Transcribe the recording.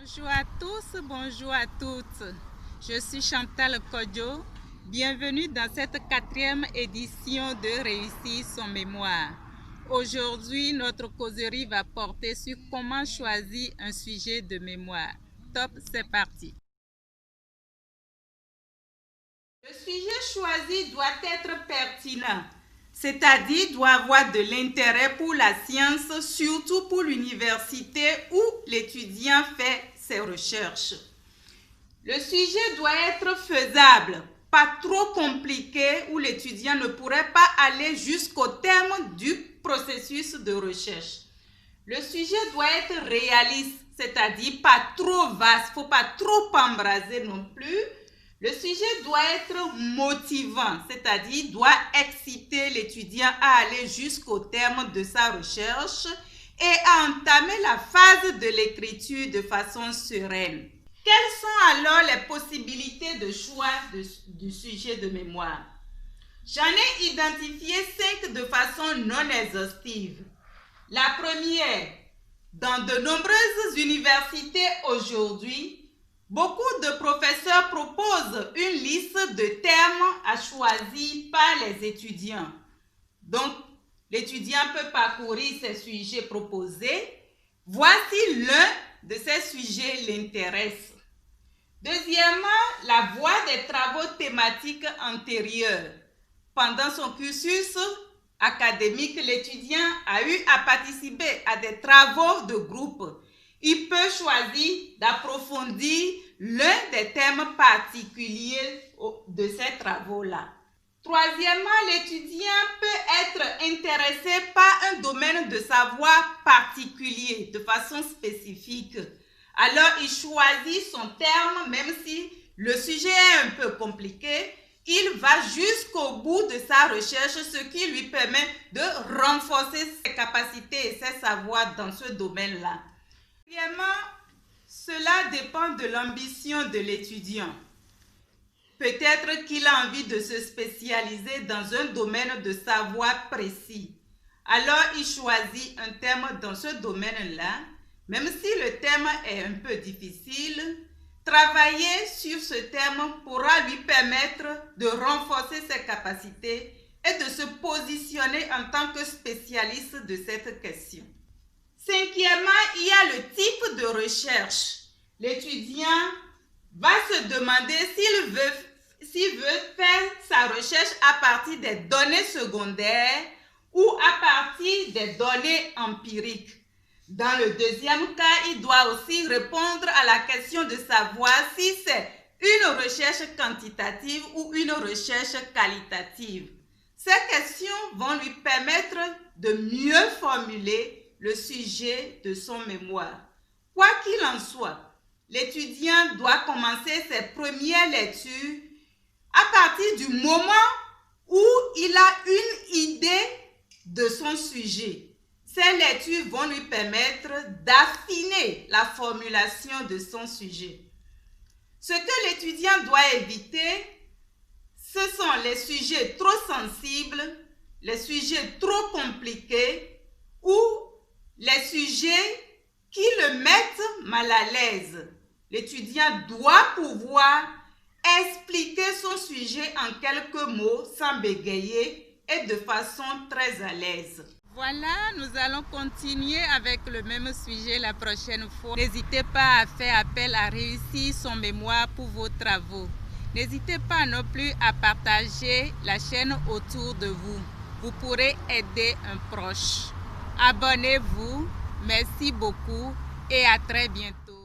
Bonjour à tous, bonjour à toutes. Je suis Chantal Kodjo. Bienvenue dans cette 4e édition de Réussir son mémoire. Aujourd'hui, notre causerie va porter sur comment choisir un sujet de mémoire. Top, c'est parti. Le sujet choisi doit être pertinent, c'est-à-dire doit avoir de l'intérêt pour la science, surtout pour l'université où l'étudiant fait ses recherches. Le sujet doit être faisable, pas trop compliqué où l'étudiant ne pourrait pas aller jusqu'au terme du processus de recherche. Le sujet doit être réaliste, c'est-à-dire pas trop vaste, il ne faut pas trop embraser non plus. Le sujet doit être motivant, c'est-à-dire doit exciter l'étudiant à aller jusqu'au terme de sa recherche et à entamer la phase de l'écriture de façon sereine. Quelles sont alors les possibilités de choix du sujet de mémoire? J'en ai identifié 5 de façon non exhaustive. La première, dans de nombreuses universités aujourd'hui, beaucoup de professeurs proposent une liste de thèmes à choisir par les étudiants. Donc, l'étudiant peut parcourir ces sujets proposés. Voici l'un de ces sujets l'intéresse. Deuxièmement, la voie des travaux thématiques antérieurs. Pendant son cursus académique, l'étudiant a eu à participer à des travaux de groupe. Il peut choisir d'approfondir l'un des thèmes particuliers de ces travaux-là. Troisièmement, l'étudiant peut être intéressé par un domaine de savoir particulier, de façon spécifique. Alors, il choisit son terme, même si le sujet est un peu compliqué, il va jusqu'au bout de sa recherche, ce qui lui permet de renforcer ses capacités et ses savoirs dans ce domaine-là. Premièrement, cela dépend de l'ambition de l'étudiant. Peut-être qu'il a envie de se spécialiser dans un domaine de savoir précis. Alors, il choisit un thème dans ce domaine-là. Même si le thème est un peu difficile, travailler sur ce thème pourra lui permettre de renforcer ses capacités et de se positionner en tant que spécialiste de cette question. Cinquièmement, il y a le type de recherche. L'étudiant va se demander s'il veut faire sa recherche à partir des données secondaires ou à partir des données empiriques. Dans le deuxième cas, il doit aussi répondre à la question de savoir si c'est une recherche quantitative ou une recherche qualitative. Ces questions vont lui permettre de mieux formuler le sujet de son mémoire. Quoi qu'il en soit, l'étudiant doit commencer ses premières lectures à partir du moment où il a une idée de son sujet. Ces lectures vont lui permettre d'affiner la formulation de son sujet. Ce que l'étudiant doit éviter, ce sont les sujets trop sensibles, les sujets trop compliqués ou les sujets qui le mettent mal à l'aise. L'étudiant doit pouvoir expliquer son sujet en quelques mots sans bégayer et de façon très à l'aise. Voilà, nous allons continuer avec le même sujet la prochaine fois. N'hésitez pas à faire appel à Réussir son mémoire pour vos travaux. N'hésitez pas non plus à partager la chaîne autour de vous. Vous pourrez aider un proche. Abonnez-vous. Merci beaucoup et à très bientôt.